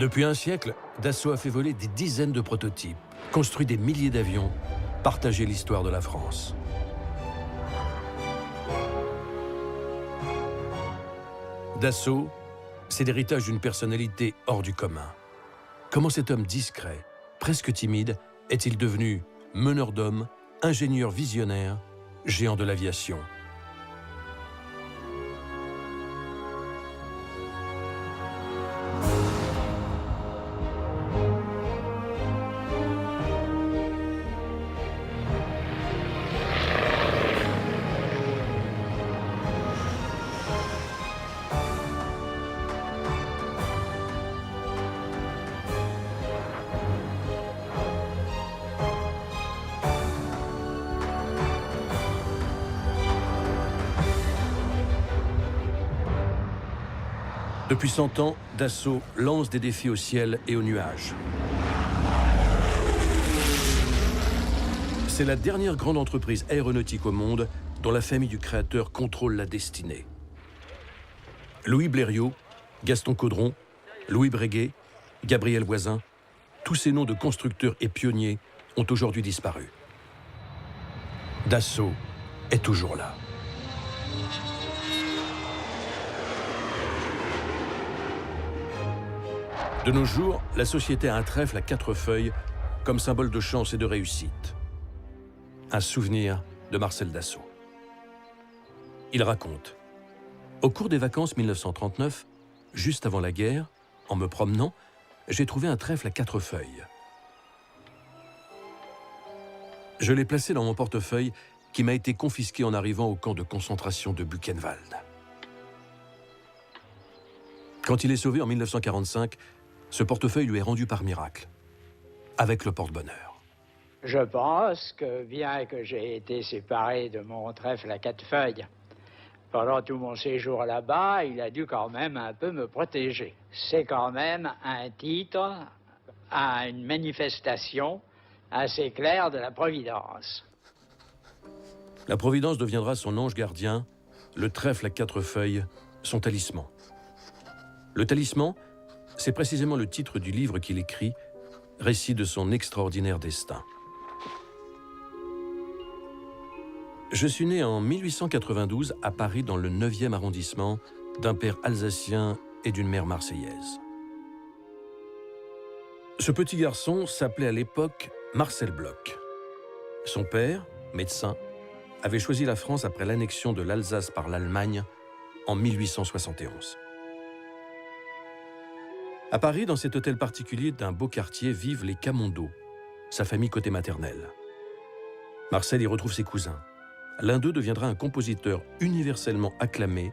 Depuis un siècle, Dassault a fait voler des dizaines de prototypes, construit des milliers d'avions, partagé l'histoire de la France. Dassault, c'est l'héritage d'une personnalité hors du commun. Comment cet homme discret, presque timide, est-il devenu meneur d'hommes, ingénieur visionnaire, géant de l'aviation ? Depuis 100 ans, Dassault lance des défis au ciel et aux nuages. C'est la dernière grande entreprise aéronautique au monde dont la famille du créateur contrôle la destinée. Louis Blériot, Gaston Caudron, Louis Breguet, Gabriel Voisin, tous ces noms de constructeurs et pionniers ont aujourd'hui disparu. Dassault est toujours là. De nos jours, la société a un trèfle à 4 feuilles comme symbole de chance et de réussite. Un souvenir de Marcel Dassault. Il raconte: au cours des vacances 1939, juste avant la guerre, en me promenant, j'ai trouvé un trèfle à 4 feuilles. Je l'ai placé dans mon portefeuille qui m'a été confisqué en arrivant au camp de concentration de Buchenwald. Quand il est sauvé en 1945, ce portefeuille lui est rendu par miracle, avec le porte-bonheur. Je pense que bien que j'ai été séparé de mon trèfle à 4 feuilles, pendant tout mon séjour là-bas, il a dû quand même un peu me protéger. C'est quand même un titre à une manifestation assez claire de la Providence. La Providence deviendra son ange gardien, le trèfle à 4 feuilles, son talisman. Le talisman, c'est précisément le titre du livre qu'il écrit, récit de son extraordinaire destin. Je suis né en 1892 à Paris dans le 9e arrondissement, d'un père alsacien et d'une mère marseillaise. Ce petit garçon s'appelait à l'époque Marcel Bloch. Son père, médecin, avait choisi la France après l'annexion de l'Alsace par l'Allemagne en 1871. À Paris, dans cet hôtel particulier d'un beau quartier, vivent les Camondo, sa famille côté maternelle. Marcel y retrouve ses cousins. L'un d'eux deviendra un compositeur universellement acclamé,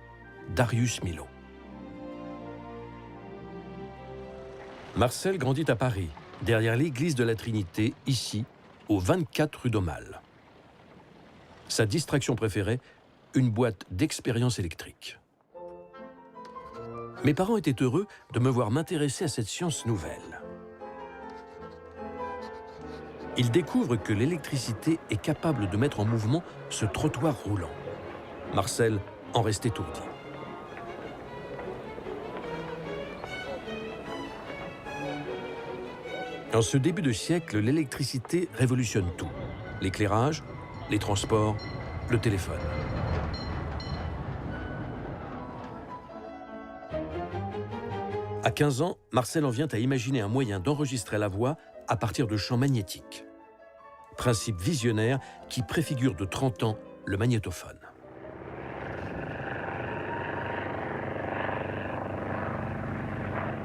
Darius Milhaud. Marcel grandit à Paris, derrière l'église de la Trinité, ici, au 24 rue d'Aumale. Sa distraction préférée, une boîte d'expériences électriques. Mes parents étaient heureux de me voir m'intéresser à cette science nouvelle. Ils découvrent que l'électricité est capable de mettre en mouvement ce trottoir roulant. Marcel en reste étourdi. En ce début de siècle, l'électricité révolutionne tout. L'éclairage, les transports, le téléphone. À 15 ans, Marcel en vient à imaginer un moyen d'enregistrer la voix à partir de champs magnétiques. Principe visionnaire qui préfigure de 30 ans le magnétophone.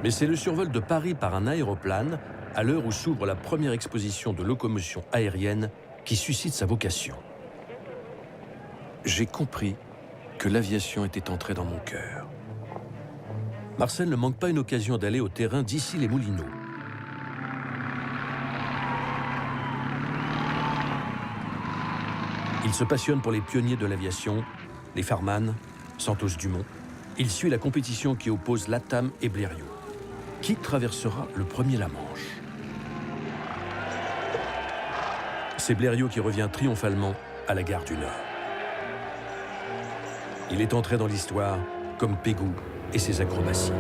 Mais c'est le survol de Paris par un aéroplane, à l'heure où s'ouvre la première exposition de locomotion aérienne, qui suscite sa vocation. J'ai compris que l'aviation était entrée dans mon cœur. Marcel ne manque pas une occasion d'aller au terrain d'Issy-les-Moulineaux. Il se passionne pour les pionniers de l'aviation, les Farman, Santos Dumont. Il suit la compétition qui oppose Latam et Blériot. Qui traversera le premier la Manche? C'est Blériot qui revient triomphalement à la gare du Nord. Il est entré dans l'histoire comme Pégou et ses acrobaties.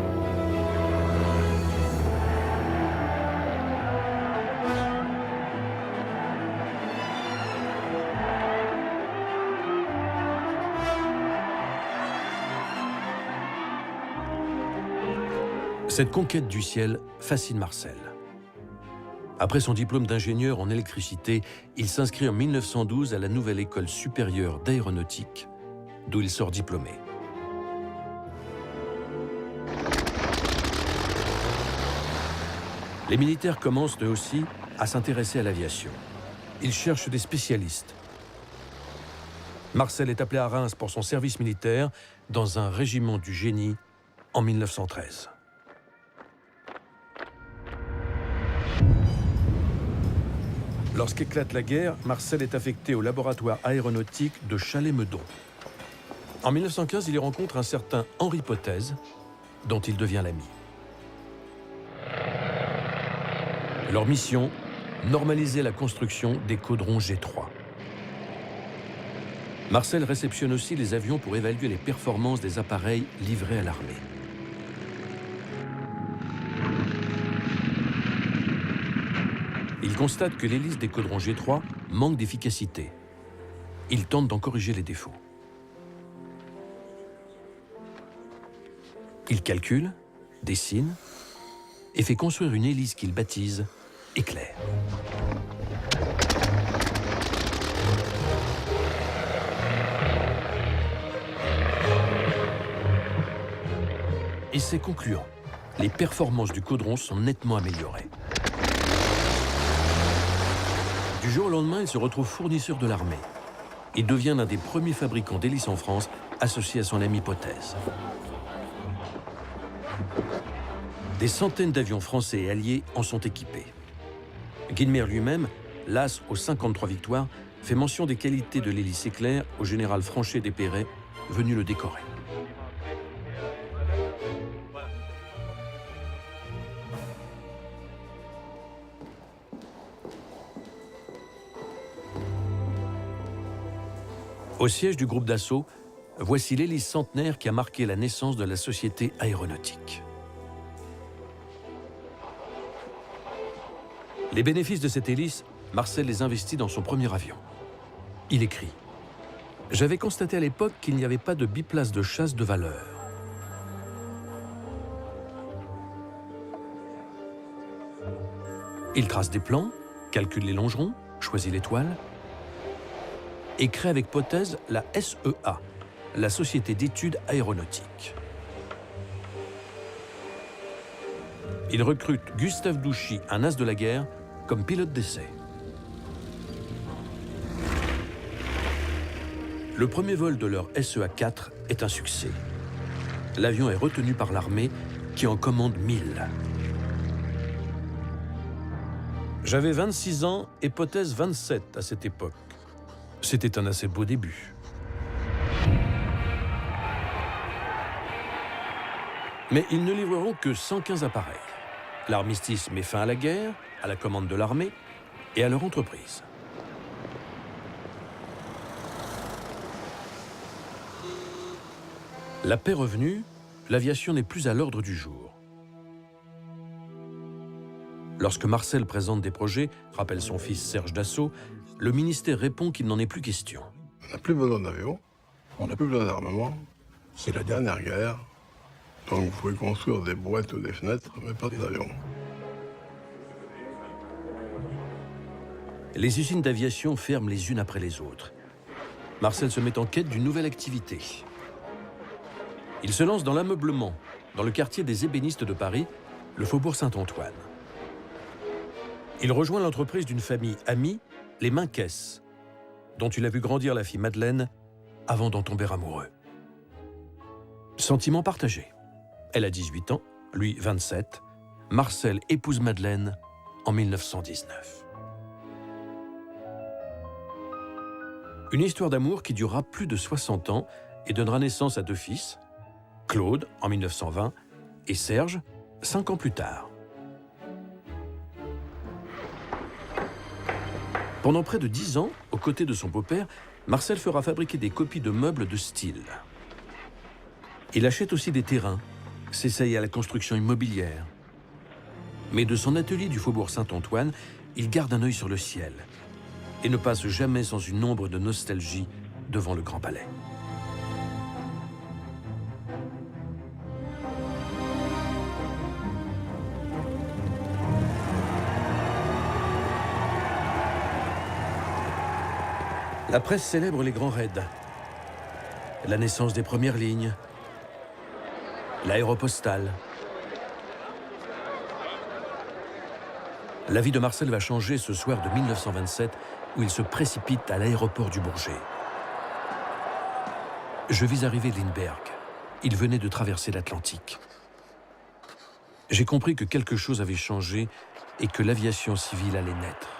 Cette conquête du ciel fascine Marcel. Après son diplôme d'ingénieur en électricité, il s'inscrit en 1912 à la Nouvelle École supérieure d'aéronautique, d'où il sort diplômé. Les militaires commencent eux aussi à s'intéresser à l'aviation. Ils cherchent des spécialistes. Marcel est appelé à Reims pour son service militaire dans un régiment du génie en 1913. Lorsqu'éclate la guerre, Marcel est affecté au laboratoire aéronautique de Chalais-Meudon. En 1915, il y rencontre un certain Henri Potez, dont il devient l'ami. Leur mission, normaliser la construction des caudrons G3. Marcel réceptionne aussi les avions pour évaluer les performances des appareils livrés à l'armée. Il constate que l'hélice des caudrons G3 manque d'efficacité. Il tente d'en corriger les défauts. Il calcule, dessine et fait construire une hélice qu'il baptise Éclair. Et c'est concluant. Les performances du caudron sont nettement améliorées. Du jour au lendemain, il se retrouve fournisseur de l'armée et devient l'un des premiers fabricants d'hélices en France, associé à son ami Potez. Des centaines d'avions français et alliés en sont équipés. Guynemer lui-même, las aux 53 victoires, fait mention des qualités de l'hélice Éclair au général Franchet d'Épéret, venu le décorer. Au siège du groupe Dassault, voici l'hélice centenaire qui a marqué la naissance de la société aéronautique. Les bénéfices de cette hélice, Marcel les investit dans son premier avion. Il écrit « J'avais constaté à l'époque qu'il n'y avait pas de biplace de chasse de valeur. Il trace des plans, calcule les longerons, choisit l'étoile et crée avec Potez la SEA, la Société d'études aéronautiques. Il recrute Gustave Douchy, un as de la guerre, comme pilote d'essai. Le premier vol de leur SEA-4 est un succès. L'avion est retenu par l'armée qui en commande 1000. J'avais 26 ans et Potez 27 à cette époque. C'était un assez beau début. Mais ils ne livreront que 115 appareils. L'armistice met fin à la guerre, à la commande de l'armée et à leur entreprise. La paix revenue, l'aviation n'est plus à l'ordre du jour. Lorsque Marcel présente des projets, rappelle son fils Serge Dassault, le ministère répond qu'il n'en est plus question. On n'a plus besoin d'avions, on n'a plus besoin d'armement. C'est la dernière guerre. Donc vous pouvez construire des boîtes ou des fenêtres, mais pas d'avions. Les usines d'aviation ferment les unes après les autres. Marcel se met en quête d'une nouvelle activité. Il se lance dans l'ameublement, dans le quartier des ébénistes de Paris, le faubourg Saint-Antoine. Il rejoint l'entreprise d'une famille amie, les Minquès, dont il a vu grandir la fille Madeleine avant d'en tomber amoureux. Sentiment partagé. Elle a 18 ans, lui 27. Marcel épouse Madeleine en 1919. Une histoire d'amour qui durera plus de 60 ans et donnera naissance à 2 fils, Claude en 1920 et Serge 5 ans plus tard. Pendant près de 10 ans, aux côtés de son beau-père, Marcel fera fabriquer des copies de meubles de style. Il achète aussi des terrains, s'essaye à la construction immobilière. Mais de son atelier du faubourg Saint-Antoine, il garde un œil sur le ciel et ne passe jamais sans une ombre de nostalgie devant le Grand Palais. La presse célèbre les grands raids, la naissance des premières lignes, l'aéropostale. La vie de Marcel va changer ce soir de 1927 où il se précipite à l'aéroport du Bourget. Je vis arriver Lindbergh. Il venait de traverser l'Atlantique. J'ai compris que quelque chose avait changé et que l'aviation civile allait naître.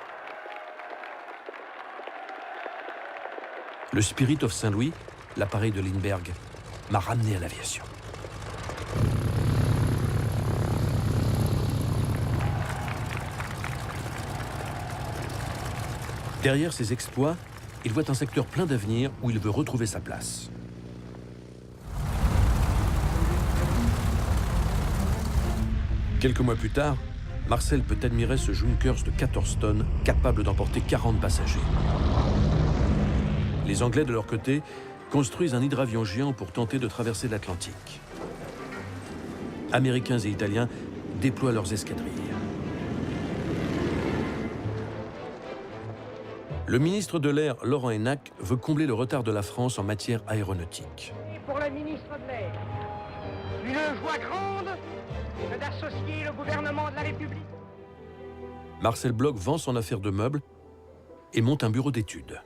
Le Spirit of Saint-Louis, l'appareil de Lindbergh, m'a ramené à l'aviation. Derrière ses exploits, il voit un secteur plein d'avenir où il veut retrouver sa place. Quelques mois plus tard, Marcel peut admirer ce Junkers de 14 tonnes capable d'emporter 40 passagers. Les Anglais, de leur côté, construisent un hydravion géant pour tenter de traverser l'Atlantique. Américains et Italiens déploient leurs escadrilles. Le ministre de l'Air, Laurent Hénac, veut combler le retard de la France en matière aéronautique. Pour le ministre de l'Air, une joie grande que d'associer le gouvernement de la République. Marcel Bloch vend son affaire de meubles et monte un bureau d'études.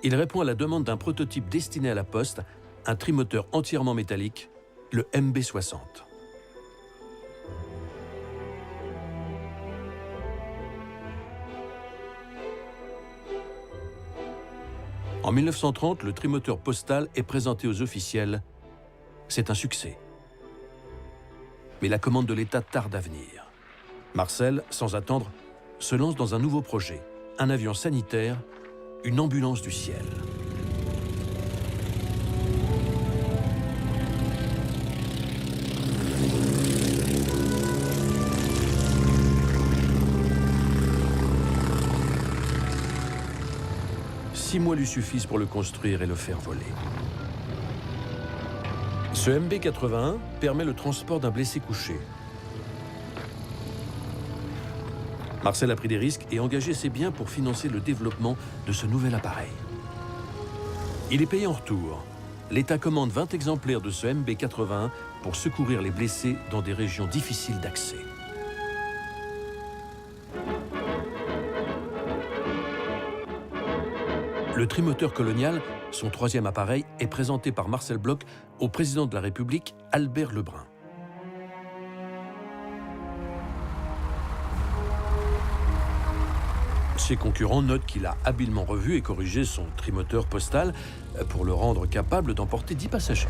Il répond à la demande d'un prototype destiné à la Poste, un trimoteur entièrement métallique, le MB-60. En 1930, le trimoteur postal est présenté aux officiels. C'est un succès. Mais la commande de l'État tarde à venir. Marcel, sans attendre, se lance dans un nouveau projet, un avion sanitaire, une ambulance du ciel. Six mois lui suffisent pour le construire et le faire voler. Ce MB-81 permet le transport d'un blessé couché. Marcel a pris des risques et engagé ses biens pour financer le développement de ce nouvel appareil. Il est payé en retour. L'État commande 20 exemplaires de ce MB-81 pour secourir les blessés dans des régions difficiles d'accès. Le trimoteur colonial, son troisième appareil, est présenté par Marcel Bloch au président de la République, Albert Lebrun. Ses concurrents notent qu'il a habilement revu et corrigé son trimoteur postal pour le rendre capable d'emporter 10 passagers.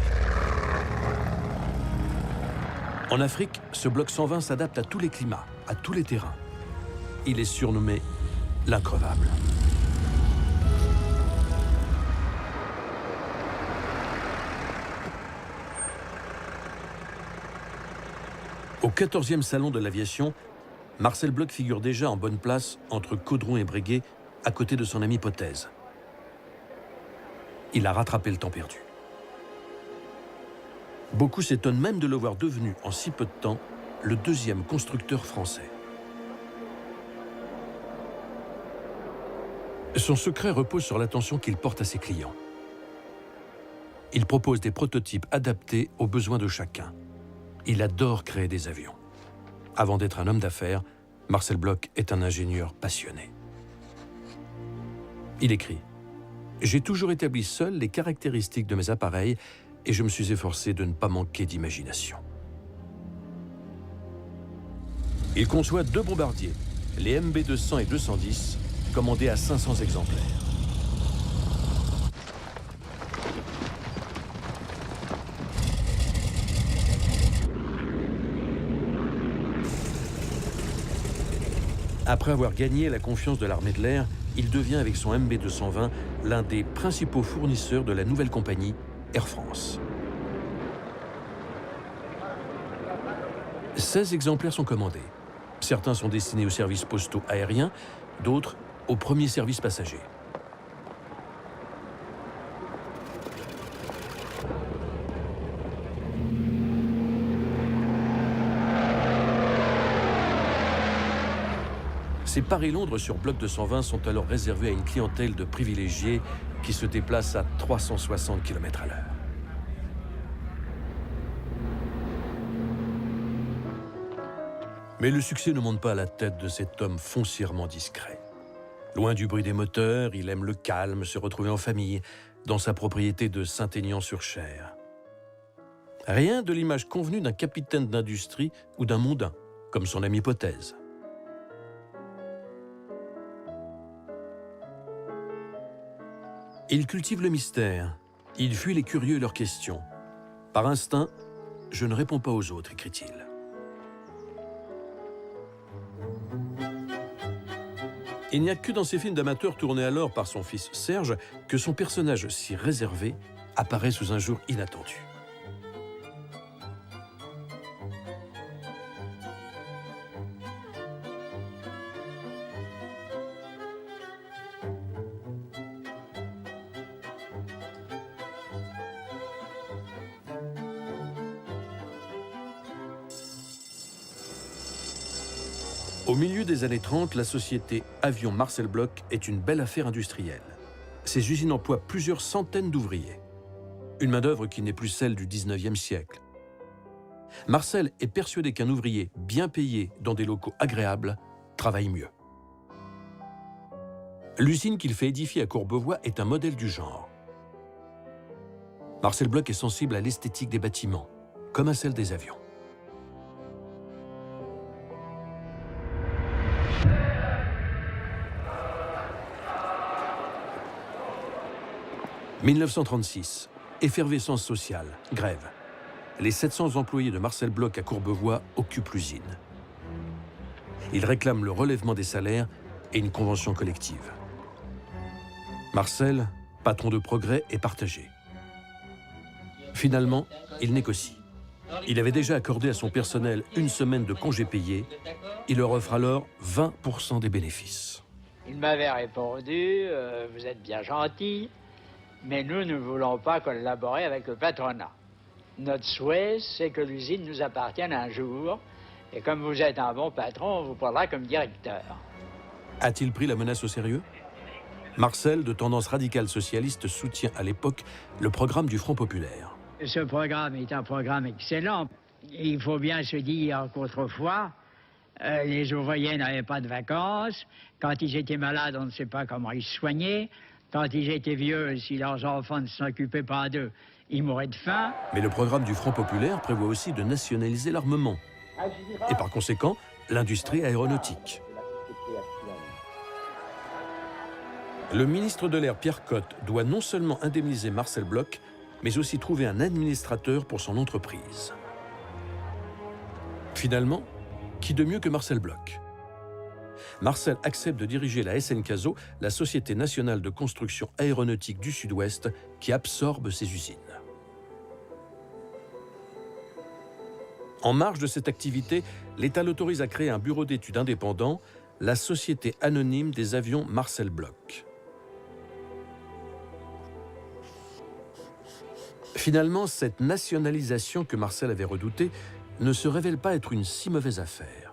En Afrique, ce Bloch 120 s'adapte à tous les climats, à tous les terrains. Il est surnommé l'increvable. Au 14e salon de l'aviation, Marcel Bloch figure déjà en bonne place entre Caudron et Breguet, à côté de son ami Potez. Il a rattrapé le temps perdu. Beaucoup s'étonnent même de le voir devenu, en si peu de temps, le deuxième constructeur français. Son secret repose sur l'attention qu'il porte à ses clients. Il propose des prototypes adaptés aux besoins de chacun. Il adore créer des avions. Avant d'être un homme d'affaires, Marcel Bloch est un ingénieur passionné. Il écrit « J'ai toujours établi seul les caractéristiques de mes appareils et je me suis efforcé de ne pas manquer d'imagination. » Il conçoit 2 bombardiers, les MB-200 et 210, commandés à 500 exemplaires. Après avoir gagné la confiance de l'armée de l'air, il devient avec son MB-220 l'un des principaux fournisseurs de la nouvelle compagnie Air France. 16 exemplaires sont commandés. Certains sont destinés aux services postaux aériens, d'autres aux premiers services passagers. Ces Paris-Londres sur bloc 220 sont alors réservés à une clientèle de privilégiés qui se déplace à 360 km/h. Mais le succès ne monte pas à la tête de cet homme foncièrement discret. Loin du bruit des moteurs, il aime le calme, se retrouver en famille, dans sa propriété de Saint-Aignan-sur-Cher. Rien de l'image convenue d'un capitaine d'industrie ou d'un mondain, comme son ami Potez. Il cultive le mystère, il fuit les curieux et leurs questions. Par instinct, je ne réponds pas aux autres, écrit-il. Il n'y a que dans ces films d'amateurs tournés alors par son fils Serge que son personnage si réservé apparaît sous un jour inattendu. Au milieu des années 30, la société Avion Marcel Bloch est une belle affaire industrielle. Ses usines emploient plusieurs centaines d'ouvriers. Une main-d'œuvre qui n'est plus celle du 19e siècle. Marcel est persuadé qu'un ouvrier bien payé dans des locaux agréables travaille mieux. L'usine qu'il fait édifier à Courbevoie est un modèle du genre. Marcel Bloch est sensible à l'esthétique des bâtiments, comme à celle des avions. « 1936, effervescence sociale, grève. Les 700 employés de Marcel Bloch à Courbevoie occupent l'usine. Ils réclament le relèvement des salaires et une convention collective. Marcel, patron de Progrès, est partagé. Finalement, il négocie. Il avait déjà accordé à son personnel une semaine de congés payés. Il leur offre alors 20% des bénéfices. Il m'avait répondu, vous êtes bien gentil, mais nous ne voulons pas collaborer avec le patronat. Notre souhait, c'est que l'usine nous appartienne un jour, et comme vous êtes un bon patron, on vous prendra comme directeur. A-t-il pris la menace au sérieux? Marcel, de tendance radicale socialiste, soutient à l'époque le programme du Front populaire. Ce programme est un programme excellent. Il faut bien se dire qu'autrefois, les ouvriers n'avaient pas de vacances. Quand ils étaient malades, on ne sait pas comment ils se soignaient. Quand ils étaient vieux, si leurs enfants ne s'occupaient pas d'eux, ils mouraient de faim. Mais le programme du Front populaire prévoit aussi de nationaliser l'armement. Et par conséquent, l'industrie aéronautique. Le ministre de l'Air, Pierre Cotte, doit non seulement indemniser Marcel Bloch, mais aussi trouver un administrateur pour son entreprise. Finalement, qui de mieux que Marcel Bloch? Marcel accepte de diriger la SN Caso, la Société nationale de construction aéronautique du Sud-Ouest, qui absorbe ses usines. En marge de cette activité, l'État l'autorise à créer un bureau d'études indépendant, la Société anonyme des avions Marcel Bloch. Finalement, cette nationalisation que Marcel avait redoutée ne se révèle pas être une si mauvaise affaire.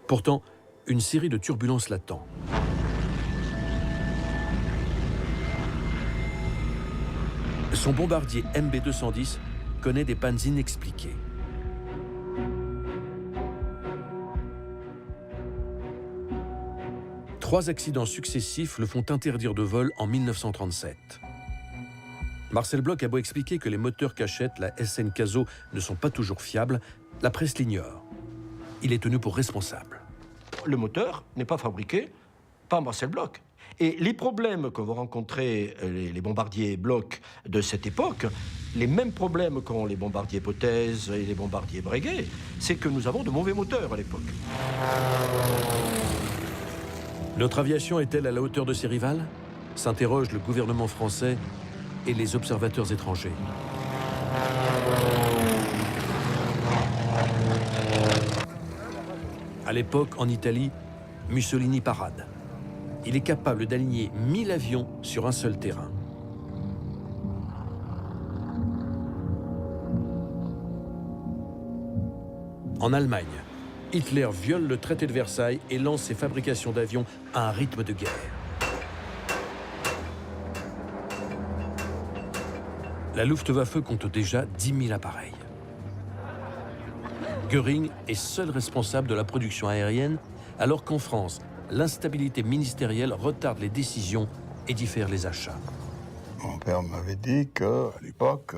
Pourtant, une série de turbulences l'attend. Son bombardier MB210 connaît des pannes inexpliquées. Trois accidents successifs le font interdire de vol en 1937. Marcel Bloch a beau expliquer que les moteurs qu'achète la SN Caso ne sont pas toujours fiables, la presse l'ignore. Il est tenu pour responsable. Le moteur n'est pas fabriqué par Marcel Bloch. Et les problèmes que vont rencontrer les bombardiers Bloch de cette époque, les mêmes problèmes qu'ont les bombardiers Potez et les bombardiers Breguet, c'est que nous avons de mauvais moteurs à l'époque. Notre aviation est-elle à la hauteur de ses rivales? S'interroge le gouvernement français et les observateurs étrangers. À l'époque, en Italie, Mussolini parade. Il est capable d'aligner 1000 avions sur un seul terrain. En Allemagne, Hitler viole le traité de Versailles et lance ses fabrications d'avions à un rythme de guerre. La Luftwaffe compte déjà 10 000 appareils. Göring est seul responsable de la production aérienne, alors qu'en France, l'instabilité ministérielle retarde les décisions et diffère les achats. Mon père m'avait dit qu'à l'époque,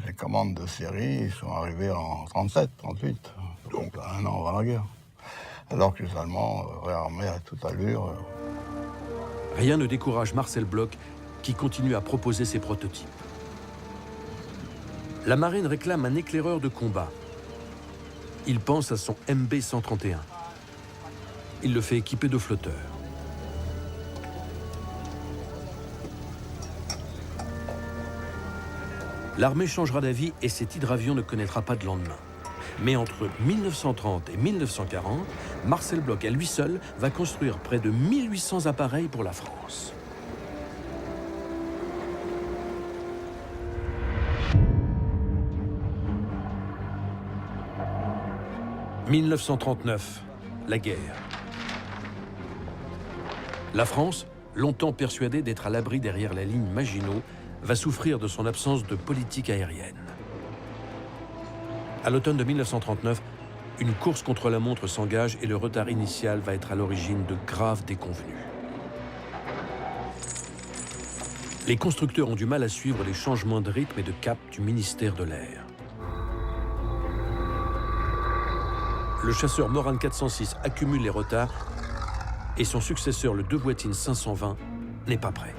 les commandes de série sont arrivées en 37, 38, donc un an avant la guerre. Alors que les Allemands réarmaient à toute allure. Rien ne décourage Marcel Bloch, qui continue à proposer ses prototypes. La marine réclame un éclaireur de combat. Il pense à son MB-131. Il le fait équiper de flotteurs. L'armée changera d'avis et cet hydravion ne connaîtra pas de lendemain. Mais entre 1930 et 1940, Marcel Bloch, à lui seul, va construire près de 1800 appareils pour la France. « 1939, la guerre. La France, longtemps persuadée d'être à l'abri derrière la ligne Maginot, va souffrir de son absence de politique aérienne. À l'automne de 1939, une course contre la montre s'engage et le retard initial va être à l'origine de graves déconvenues. Les constructeurs ont du mal à suivre les changements de rythme et de cap du ministère de l'Air. Le chasseur Morane 406 accumule les retards et son successeur, le Dewoitine 520, n'est pas prêt.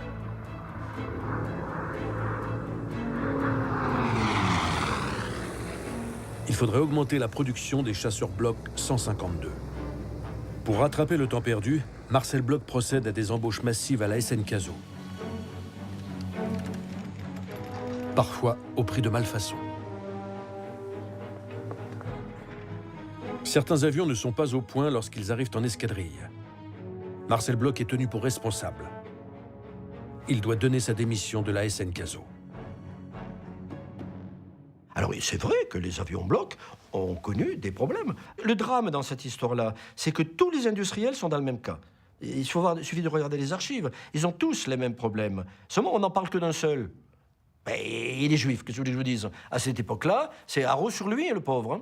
Il faudrait augmenter la production des chasseurs Bloch 152. Pour rattraper le temps perdu, Marcel Bloch procède à des embauches massives à la SN Caso. Parfois au prix de malfaçons. Certains avions ne sont pas au point lorsqu'ils arrivent en escadrille. Marcel Bloch est tenu pour responsable. Il doit donner sa démission de la SN Caso. Alors oui, c'est vrai que les avions Bloch ont connu des problèmes. Le drame dans cette histoire-là, c'est que tous les industriels sont dans le même cas. Il suffit de regarder les archives. Ils ont tous les mêmes problèmes. Seulement, on n'en parle que d'un seul. Et il est juif, qu'est-ce que je vous dise? À cette époque-là, c'est haro sur lui, le pauvre. Hein.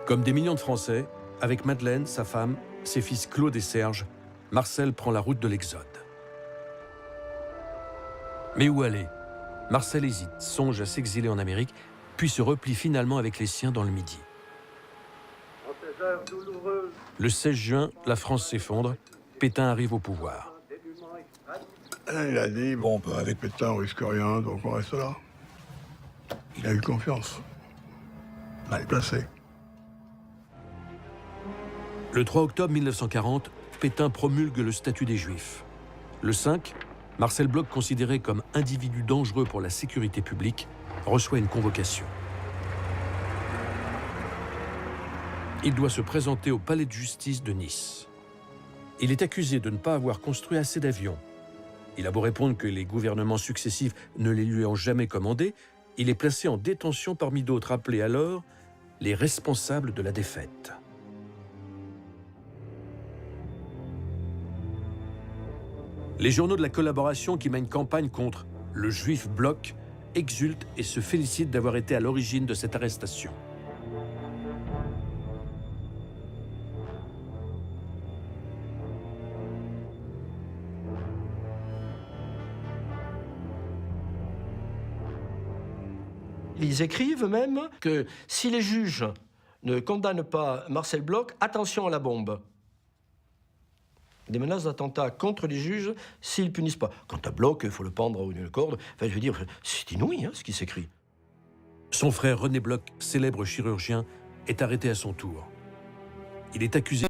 Comme des millions de Français, avec Madeleine, sa femme, ses fils Claude et Serge, Marcel prend la route de l'exode. Mais où aller? Marcel hésite, songe à s'exiler en Amérique, puis se replie finalement avec les siens dans le Midi. Le 16 juin, la France s'effondre, Pétain arrive au pouvoir. Il a dit, bon, avec Pétain, on risque rien, donc on reste là. Il a eu confiance. Mal placé. Le 3 octobre 1940, Pétain promulgue le statut des Juifs. Le 5, Marcel Bloch, considéré comme individu dangereux pour la sécurité publique, reçoit une convocation. Il doit se présenter au palais de justice de Nice. Il est accusé de ne pas avoir construit assez d'avions. Il a beau répondre que les gouvernements successifs ne les lui ont jamais commandés, il est placé en détention parmi d'autres appelés alors les responsables de la défaite. Les journaux de la collaboration qui mènent campagne contre le juif Bloch exultent et se félicitent d'avoir été à l'origine de cette arrestation. Ils écrivent même que si les juges ne condamnent pas Marcel Bloch, attention à la bombe. Des menaces d'attentat contre les juges s'ils punissent pas. Quant à Bloch, il faut le pendre à une corde. Enfin, je veux dire, c'est inouï hein, ce qui s'écrit. Son frère René Bloch, célèbre chirurgien, est arrêté à son tour. Il est accusé